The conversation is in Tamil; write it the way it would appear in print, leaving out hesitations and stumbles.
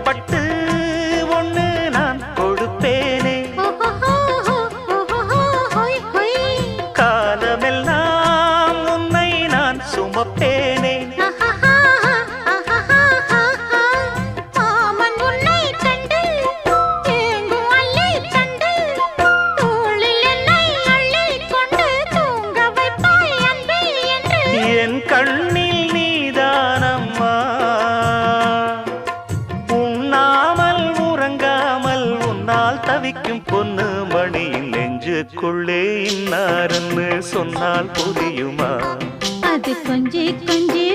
பட்டு ஒண்ணு நான் கொடுப்பேனே, காலமெல்லாம் உன்னை நான் சுமப்பேனே. என் கண்ணில் நீதானம்மா, உண்ணாமல் உறங்காமல் உன்னால் தவிக்கும் பொண்ணு மணியின் நெஞ்சுக்குள்ளே இன்னாருன்னு சொன்னால் புரியுமா? அது கொஞ்சி கொஞ்சி